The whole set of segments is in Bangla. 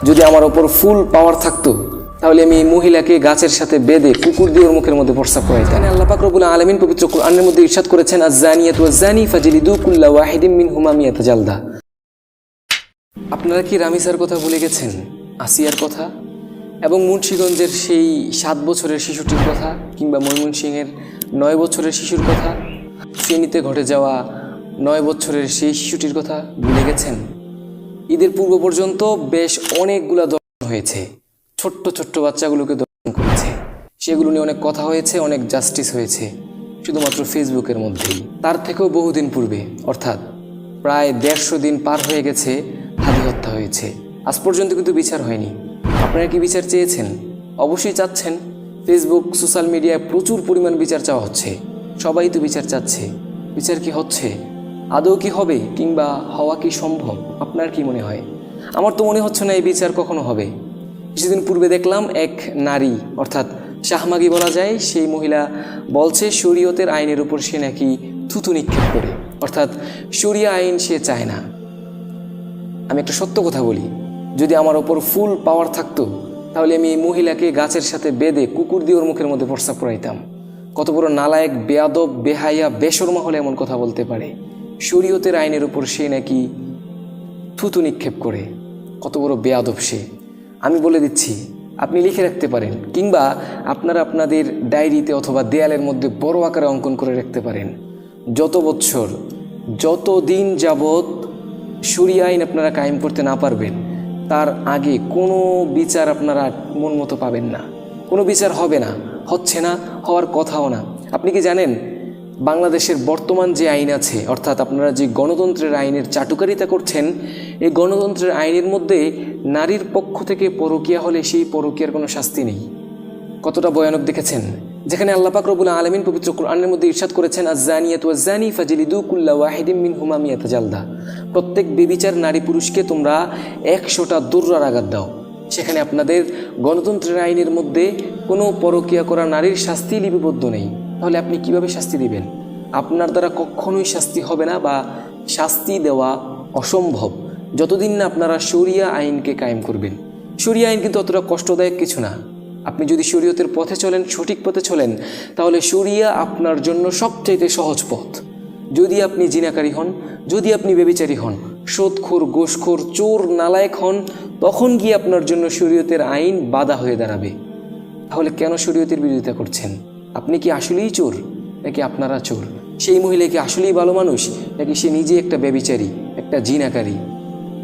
যদি আমার ওপর ফুল পাওয়ার থাকতো তাহলে আমি এই মহিলাকে গাছের সাথে বেঁধে কুকুর দিয়ে ওর মুখের মধ্যে প্রস্রাব করাইতাম। এখানে আল্লাহ পাক রব্বুল আলামিন পবিত্র কোরআনের মধ্যে ইরশাদ করেছেন, আয-যানিয়াতু ওয়াজ-যানি ফাজলিদু কুল্লা ওয়াহিদিম মিনহুমা মিয়াতা জালদা। আপনারা কি রামিসার কথা ভুলে গেছেন, আসিয়ার কথা এবং মুন্সিগঞ্জের সেই 7 বছরের শিশুটির কথা, কিংবা ময়মনসিংহের 9 বছরের শিশুর কথা, ফেনীতে ঘটে যাওয়া 9 বছরের সেই শিশুটির কথা ভুলে গেছেন? ঈদের পূর্ব পর্যন্ত বেশ অনেকগুলা দর্শন হয়েছে, ছোট্ট ছোট্ট বাচ্চাগুলোকে দর্শন করেছে, সেগুলো নিয়ে অনেক কথা হয়েছে, অনেক জাস্টিস হয়েছে শুধুমাত্র ফেসবুকের মধ্যেই। তার থেকেও বহুদিন পূর্বে, অর্থাৎ প্রায় 150 দিন পার হয়ে গেছে, হাদি হত্যা হয়েছে। আজ পর্যন্ত কিন্তু বিচার হয়নি। আপনারা কি বিচার চেয়েছেন? অবশ্যই চাচ্ছেন। ফেসবুক, সোশ্যাল মিডিয়ায় প্রচুর পরিমাণ বিচার চাওয়া হচ্ছে, সবাই তো বিচার চাচ্ছে। বিচার কি হচ্ছে? আদৌ কি হবে, কিংবা হওয়া কি সম্ভব? আপনার কি মনে হয়? আমার তো মনে হচ্ছে না এই বিচার কখনো হবে। কিছুদিন পূর্বে দেখলাম এক নারী, অর্থাৎ শাহমাগি বলা যায়, সেই মহিলা বলছে শরীয়তের আইনের উপর সে নাকি থুতু নিক্ষেপ করে, অর্থাৎ শরিয়া আইন সে চায় না। আমি একটা সত্য কথা বলি, যদি আমার ওপর ফুল পাওয়ার থাকতো তাহলে আমি এই মহিলাকে গাছের সাথে বেঁধে কুকুর দিয়ে ওর মুখের মধ্যে প্রস্রাব করাইতাম। কত বড় নালায়েক, বেয়াদব, বেহাইয়া, বেশরমা হলে এমন কথা বলতে পারে? শরীয়তের আইনের উপর সে নাকি থুতু নিক্ষেপ করে। কত বড় বেয়াদব সে! আমি বলে দিচ্ছি, আপনি লিখে রাখতে পারেন, কিংবা আপনারা আপনাদের ডায়েরিতে অথবা দেয়ালের মধ্যে বড় আকারে অঙ্কন করে রাখতে পারেন। যত বছর, যত দিন যাবৎ শরিয়া আইন আপনারা কায়েম করতে না পারবেন, তার আগে কোনো বিচার আপনারা মন মতো পাবেন না। কোনো বিচার হবে না, হচ্ছে না, হওয়ার কথাও না। আপনি কি জানেন বাংলাদেশের বর্তমান যে আইন আছে, অর্থাৎ আপনারা যে গণতন্ত্রের আইনের চাটুকারিতা করছেন, এই গণতন্ত্রের আইনের মধ্যে নারীর পক্ষ থেকে পরকীয়া হলে সেই পরকীয়ার কোনো শাস্তি নেই। কতটা ভয়ানক দেখেছেন? যেখানে আল্লাহ পাক রব্বুল আলামিন পবিত্র কোরআনের মধ্যে ইরশাদ করেছেন, আয-যানিয়াতু ওয়াজ-যানি ফাজলিদু কুল্লা ওয়াহিদিম মিনহুমা মিয়াতা জালদা। প্রত্যেক বেবিচার নারী পুরুষকে তোমরা 100টা দৌড়ার আঘাত দাও। সেখানে আপনাদের গণতন্ত্রের আইনের মধ্যে কোনো পরকীয়া করা নারীর শাস্তি লিপিবদ্ধ নেই। তাহলে আপনি কিভাবে শাস্তি দিবেন? আপনার দ্বারা কখনোই শাস্তি হবে না, বা শাস্তি দেওয়া অসম্ভব, যতদিন না আপনারা শরিয়া আইনকে কায়েম করবেন। শরিয়া আইন কিন্তু অতটা কষ্টদায়ক কিছু না। আপনি যদি শরীয়তের পথে চলেন, সঠিক পথে চলেন, তাহলে শরিয়া আপনার জন্য সবচাইতে সহজ পথ। যদি আপনি জিনাকারী হন, যদি আপনি ব্যভিচারী হন, সুদখোর, ঘুষখোর, চোর, নালায়েক হন, তখন গিয়ে আপনার জন্য শরীয়তের আইন বাধা হয়ে দাঁড়াবে। তাহলে কেন শরীয়তের বিরোধিতা করছেন? আপনি কি আসলেই চোর, নাকি আপনারা চোর? সেই মহিলা কি আসলেই ভালো মানুষ, নাকি সে নিজে একটা ব্যভিচারী, একটা জিনাকারী?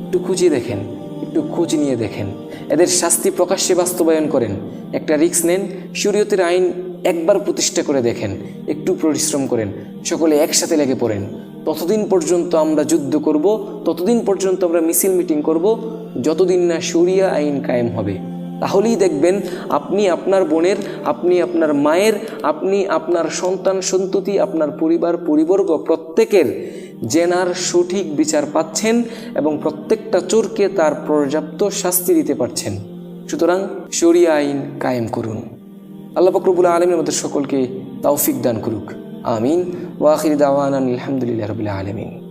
একটু খুঁজে দেখেন, একটু খোঁজ নিয়ে দেখেন। এদের শাস্তি প্রকাশ্যে বাস্তবায়ন করেন, একটা রিস্ক নেন, শরীয়তের আইন একবার প্রতিষ্ঠা করে দেখেন, একটু পরিশ্রম করেন, সকলে একসাথে লেগে পড়েন। ততদিন পর্যন্ত আমরা যুদ্ধ করব, ততদিন পর্যন্ত আমরা মিছিল মিটিং করব, যতদিন না শরিয়া আইন কায়েম হবে। তাহলেই দেখবেন আপনি আপনার বোনের, আপনি আপনার মায়ের, আপনি আপনার সন্তান সন্ততি, আপনার পরিবার পরিবর্গ প্রত্যেকের জেনার সঠিক বিচার পাচ্ছেন, এবং প্রত্যেকটা চোরকে তার পর্যাপ্ত শাস্তি দিতে পারছেন। সুতরাং শরিয়া আইন কায়েম করুন। আল্লাহ পাক রব্বুল আলামিন আমাদের সকলকে তৌফিক দান করুক। আমিন। ওয়া আখির দাওয়ানা আলহামদুলিল্লাহি রাব্বিল আলামিন।